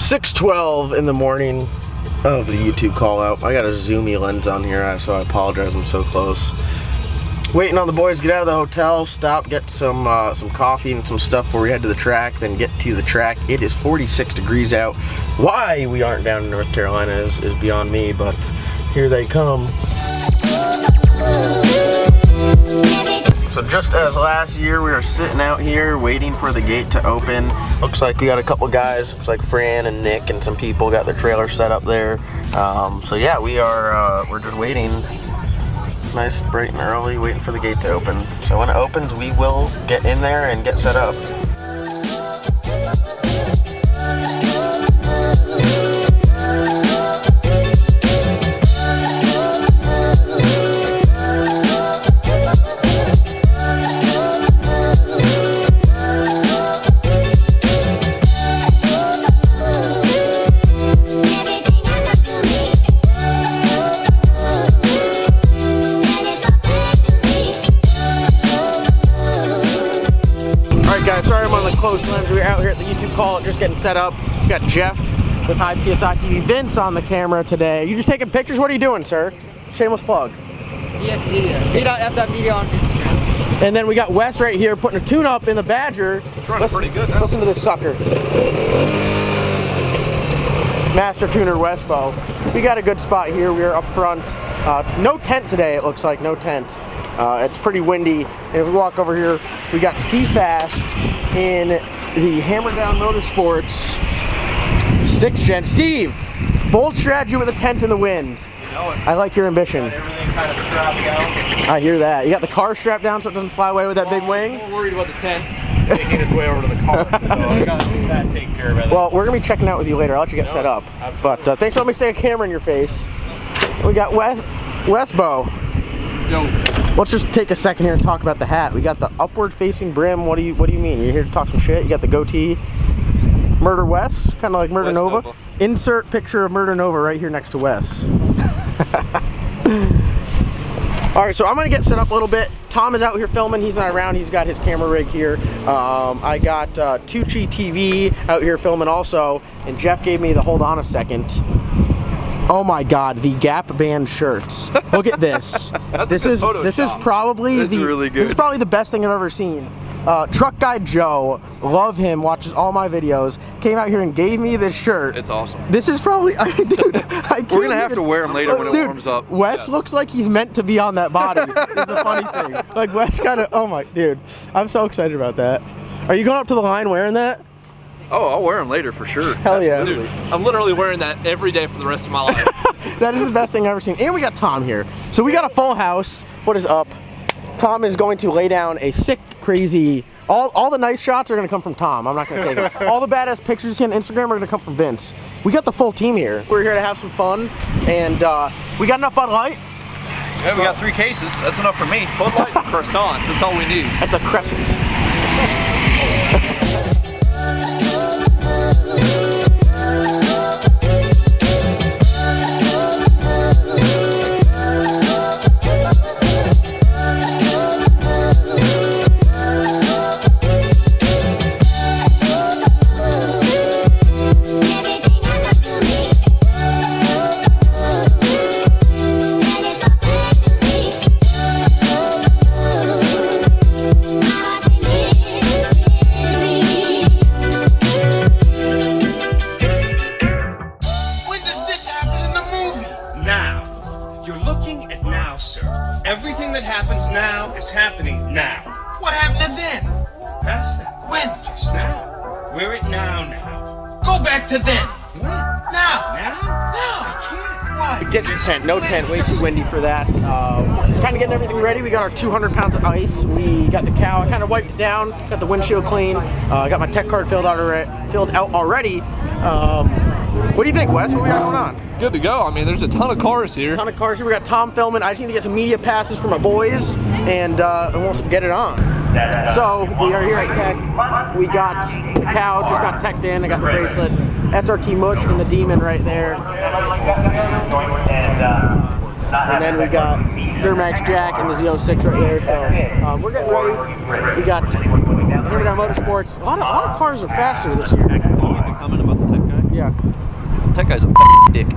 6:12 in the morning of the YouTube call out. I got a zoomy lens on here, so I apologize, I'm so close. Waiting on the boys to get out of the hotel, stop, get some coffee and some stuff before we head to the track, then get to the track. It is 46 degrees out. Why we aren't down in North Carolina is beyond me, but here they come. So just as last year, we are sitting out here waiting for the gate to open. Looks like we got a couple guys, looks like Fran and Nick and some people got their trailer set up there. So yeah, we're just waiting. Nice, bright and early, waiting for the gate to open. So when it opens, we will get in there and get set up. Guys, sorry I'm on the close lens. We're out here at the YouTube call, just getting set up. We got Jeff with High PSI TV, Vince on the camera today. You just taking pictures? What are you doing, sir? Shameless plug. Yeah, video. Have that video on Instagram. And then we got Wes right here putting a tune up in the Badger. Running pretty good now. Listen to this sucker. Master tuner Wesbo. We got a good spot here. We are up front. No tent today, it looks like, no tent. It's pretty windy. And if we walk over here, we got Steve Fast in the Hammer Down Motorsports 6th Gen. Steve, bold strategy with a tent in the wind. You know it. I like your ambition. Got everything kind of strapped down. I hear that. You got the car strapped down so it doesn't fly away with that big wing? I'm more worried about the tent making its way over to the car, so I got that taken care of. Well, we're going to be checking out with you later. I'll let you get set up. Absolutely. But thanks for letting me stick a camera in your face. We got Wesbo. Yo. Let's just take a second here and talk about the hat. We got the upward facing brim. What do you mean? You're here to talk some shit? You got the goatee. Murder Wes, kind of like Murder Nova. Insert picture of Murder Nova right here next to Wes. All right, so I'm gonna get set up a little bit. Tom is out here filming. He's not around. He's got his camera rig here. I got Tucci TV out here filming also, and Jeff gave me the hold on a second. Oh my God, the Gap band shirts. Look at this. This is probably the best thing I've ever seen. Truck Guy Joe, love him, watches all my videos, came out here and gave me this shirt. It's awesome. This is probably, dude, we're gonna have to wear them later when it warms up. Wes looks like he's meant to be on that body. Is the funny thing. Like Wes kind of, oh my, dude, I'm so excited about that. Are you going up to the line wearing that? Oh, I'll wear them later for sure. Hell yeah. Dude, I'm literally wearing that every day for the rest of my life. That is the best thing I've ever seen. And we got Tom here. So we got a full house. What is up? Tom is going to lay down a sick, crazy, all the nice shots are going to come from Tom. I'm not going to take them. All the badass pictures you see on Instagram are going to come from Vince. We got the full team here. We're here to have some fun, and we got enough Bud Light. Yeah, we got 3 cases. That's enough for me. Bud Light and croissants. That's all we need. That's a crescent. Everything that happens now is happening now. What happened to then? Past that. When? Just now. We're at now. Go back to then. When? Now. Now? I can't. Why? Ditch the tent. No tent. Way too windy for that. Kind of getting everything ready. We got our 200 pounds of ice. We got the cow. I kind of wiped it down. Got the windshield clean. Got my tech card filled out already. What do you think, Wes? What we got going on? Good to go. I mean, there's a ton of cars here. We got Tom filming. I just need to get some media passes for my boys, and we'll get it on. So we are here at Tech. We got the cow, just got teched in. I got the bracelet, SRT Mush, and the Demon right there. And then we got Duramax Jack and the Z06 right there. So we're getting ready. We got Hammer Down Motorsports. A lot of cars are faster this year. Comment about the Tech guy? Yeah. That guy's a f***ing dick.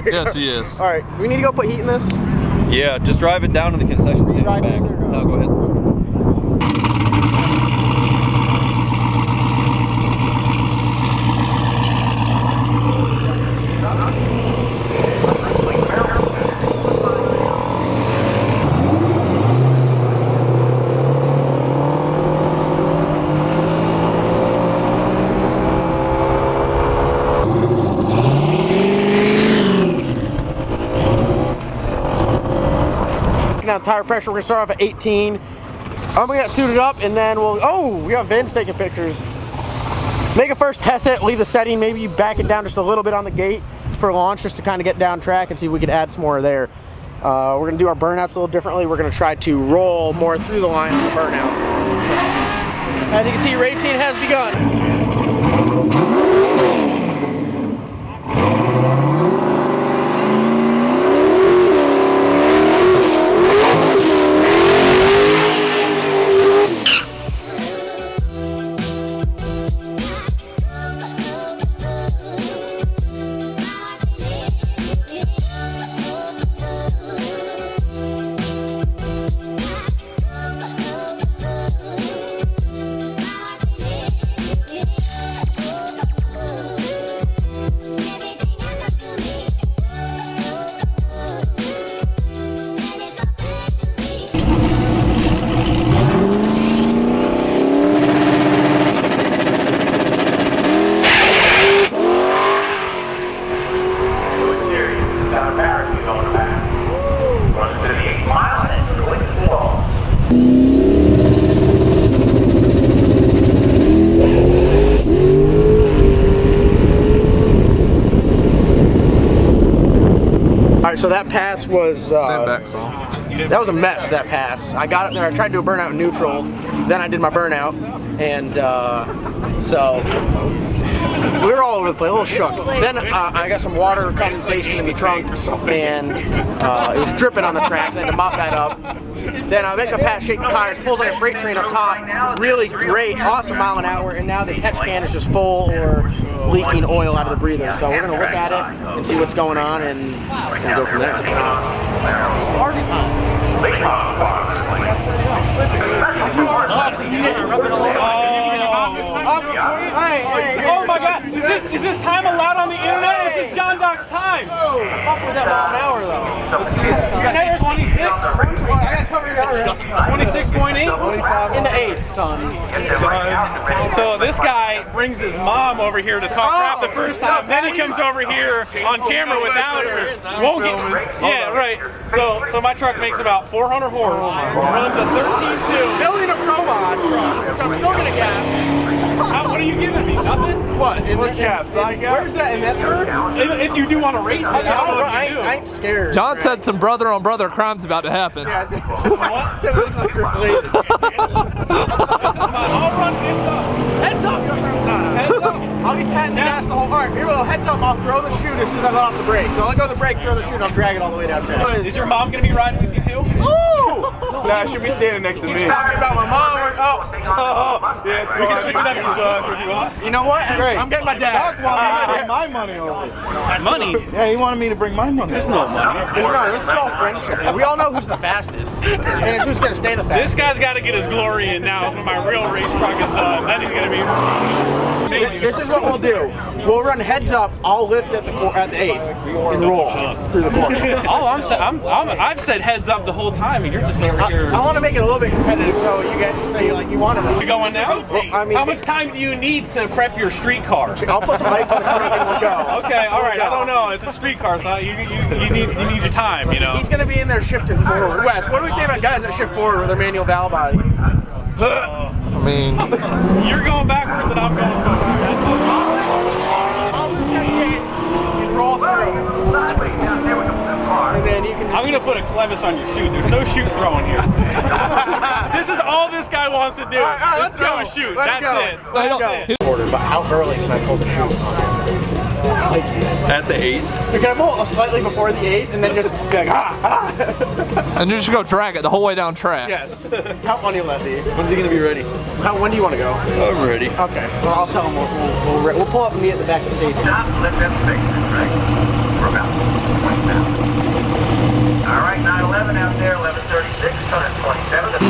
Yes, he is. All right, we need to go put heat in this. Yeah, just drive it down to the concession stand Drive it back. in or no? No, go ahead. Now tire pressure, we're gonna start off at 18. I'm gonna get suited up and then we'll, oh, we got Vince taking pictures. Make a first test it, leave the setting, maybe back it down just a little bit on the gate for launch just to kind of get down track and see if we could add some more there. We're gonna do our burnouts a little differently. We're gonna try to roll more through the line on the burnout. As you can see, racing has begun. So that pass was that was a mess. That pass, I got up there, I tried to do a burnout in neutral, then I did my burnout, and so we were all over the place, a little shook. Then I got some water condensation in the trunk, and it was dripping on the tracks. I had to mop that up. Then I make the pass, shake the tires, pulls like a freight train up top. Really great, awesome mile an hour, and now the catch can is just full or leaking oil out of the breather. So we're gonna look at it and see what's going on and go from there. Oh my God! Is this time allowed on the internet? Or is this John Doc's time? Up with that mile an hour though. Is that 26? I gotta cover the other 26.8? in the 8th, son. So this guy brings his mom over here to talk crap the first time. Then he comes over here on camera without her. Won't get. Yeah, right. So my truck makes about 400 horse. Runs a 13.2. Building a Pro Mod truck, which I'm still gonna get. What are you giving me? Nothing? What? Where's that? In that turn? If you do want to race it, I don't know if you do. I ain't scared. John said some brother-on-brother crime's about to happen. Yeah, what? It looks like you're related. I'll run heads up. Heads up, you're heads up. I'll be patting the gas the whole arm. Here we go, heads up, I'll throw the chute as soon as I let off the brake. So I'll let go of the brake, throw the chute, I'll drag it all the way down track. Is your mom going to be riding with you too? Ooh! Nah, she'll be standing next to me. He's talking about my mom. Yes, we can switch it up if you want. You know what? I'm getting my dad. My money over. Money? Yeah, he wanted me to bring my money. There's no money. This is all friendship. We all know who's the fastest. And who's going to stay the fastest. This guy's got to get his glory in now when my real race truck is done. Then he's going to be... This is what we'll do. We'll run heads up. I'll lift at the 8th and roll through the corner. I've said heads up the whole time, and you're just over here. I want to make it a little bit competitive, so you want to. You going now? Well, I mean, how much time do you need to prep your street car? I'll put some ice on the trunk and we'll go. Okay, all right. I don't know. It's a street car, so you need your time. You know. He's going to be in there shifting forward. Wes, what do we say about guys that shift forward with their manual valve body? I mean, you're going backwards and I'm going forward. I'll just get and roll through. And then you can. I'm gonna put a clevis on your chute. There's no chute throwing here. This is all this guy wants to do. All right, let's go. Chute. That's it. Let's go. But how early can I pull the chute? At the 8th. Can I pull slightly before the 8th and then just be like, ah. And you just go drag it the whole way down track. Yes. How funny will that be? When's he gonna be ready? When do you want to go? I'm ready. Okay. Well, I'll tell him we'll pull up and meet at the back of the stage. Stop, let them fix it, right? We're about 20 now. All right, 911 out there, 1136, 127.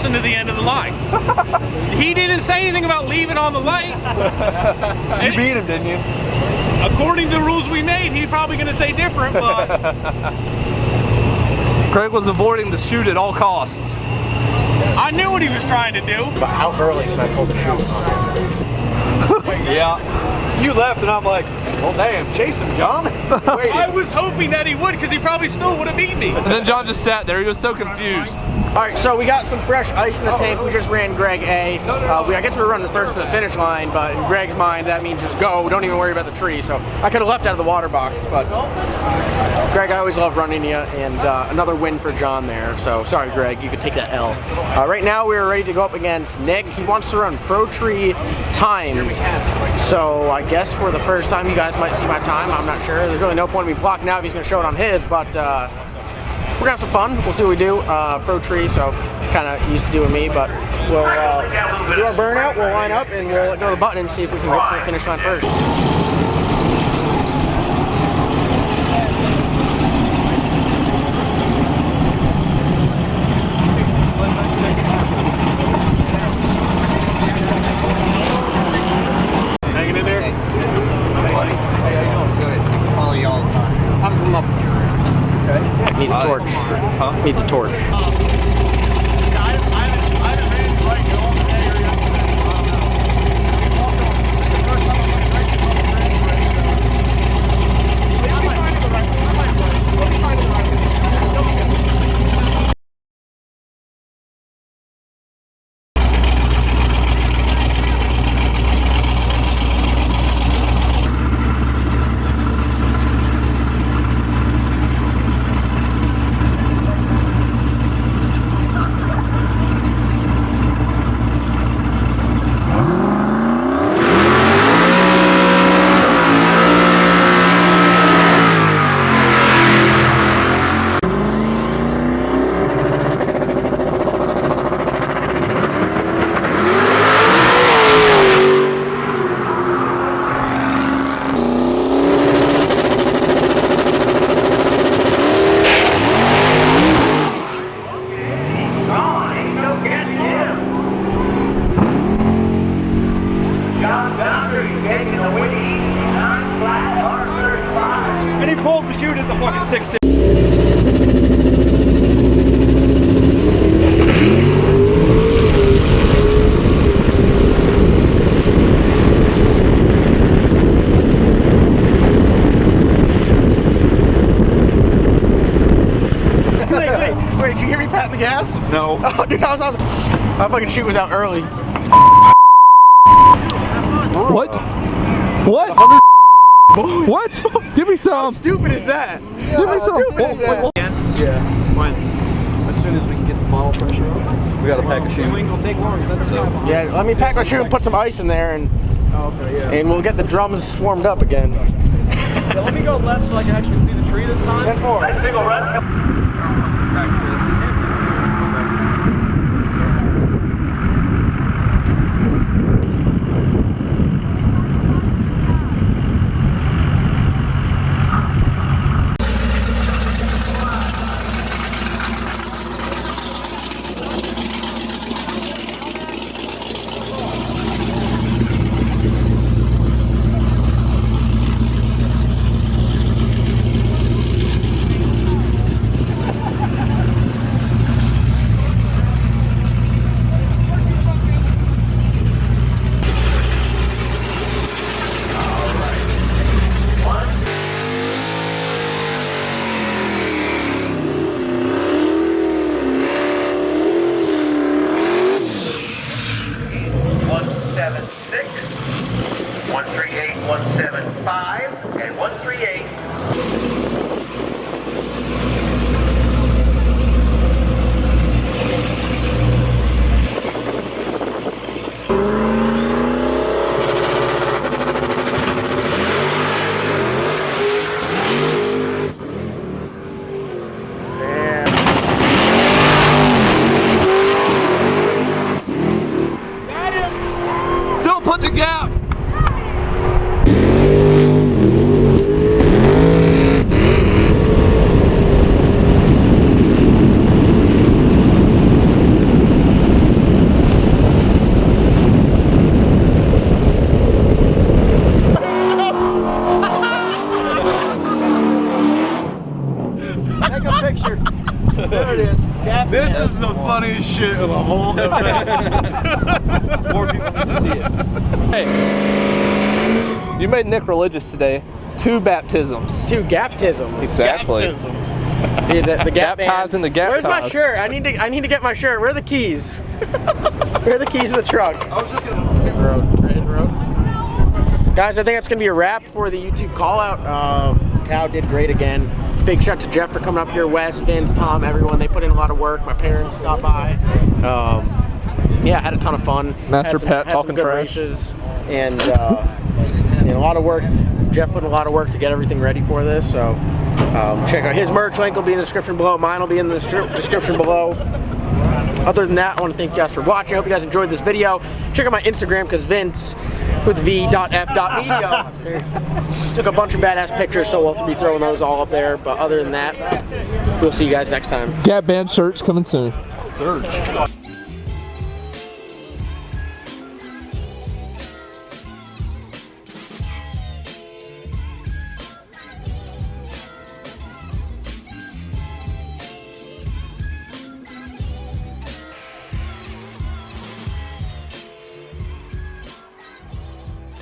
To the end of the line. He didn't say anything about leaving on the light. You beat him, didn't you? According to the rules we made, he's probably going to say different, but Craig was avoiding the shoot at all costs. I knew what he was trying to do. But how early can I pull the shoot? Yeah. You left and I'm like, well damn, chase him, John. I was hoping that he would, because he probably still would have beat me. And then John just sat there. He was so confused. All right, so we got some fresh ice in the tank. We just ran Greg A. I guess we were running first to the finish line, but in Greg's mind, that means just go. Don't even worry about the tree. So I could have left out of the water box, but Greg, I always love running you, and another win for John there. So sorry, Greg, you could take that L. Right now, we're ready to go up against Nick. He wants to run Pro Tree timed. So I guess for the first time, you guys might see my time. I'm not sure. There's really no point in me blocking out if he's going to show it on his, but we're gonna have some fun. We'll see what we do. Pro Tree, so kind of used to doing me, but we'll do our burnout. We'll line up and we'll ignore the button and see if we can get to the finish line first. Hanging in there? Good. Follow you all the time. I'm from up here. Needs a torch. Huh? Needs a torch. And he pulled the chute at the fucking 6-6. Wait, did you hear me patting the gas? No. Oh, dude, my fucking chute was out early. What? What? What? Give me How some. stupid is that? Give me some. Stupid is that? Yeah. When? As soon as we can get the bottle pressure up. We gotta pack a shoe. Yeah, let me pack my shoe and put some ice in there, and and we'll get the drums warmed up again. Yeah, let me go left so I can actually see the tree this time. 10-4. Single run. Take a picture. There it is. This is the funniest shit of the whole event. More people need to see it. Hey, you made Nick religious today. 2 baptisms. 2 gaptisms. Exactly. Dude, the gap Baptizing band. the gap Where's my ties. shirt? I need to get my shirt. Where are the keys? Where are the keys of the truck? I was just gonna hit the road. Right in the road. Guys, I think that's gonna be a wrap for the YouTube call out. Cow did great again. Big shout to Jeff for coming up here, Wes, Vince, Tom, everyone. They put in a lot of work. My parents stopped by. Yeah, had a ton of fun. Master Pat had talking some good trash. races and a lot of work. Jeff put in a lot of work to get everything ready for this. So check out his merch link will be in the description below. Mine will be in the description below. Other than that, I want to thank you guys for watching. I hope you guys enjoyed this video. Check out my Instagram because Vince with v.f.media took a bunch of badass pictures, so we'll be throwing those all up there. But other than that, we'll see you guys next time. Gap band shirts coming soon. Surge.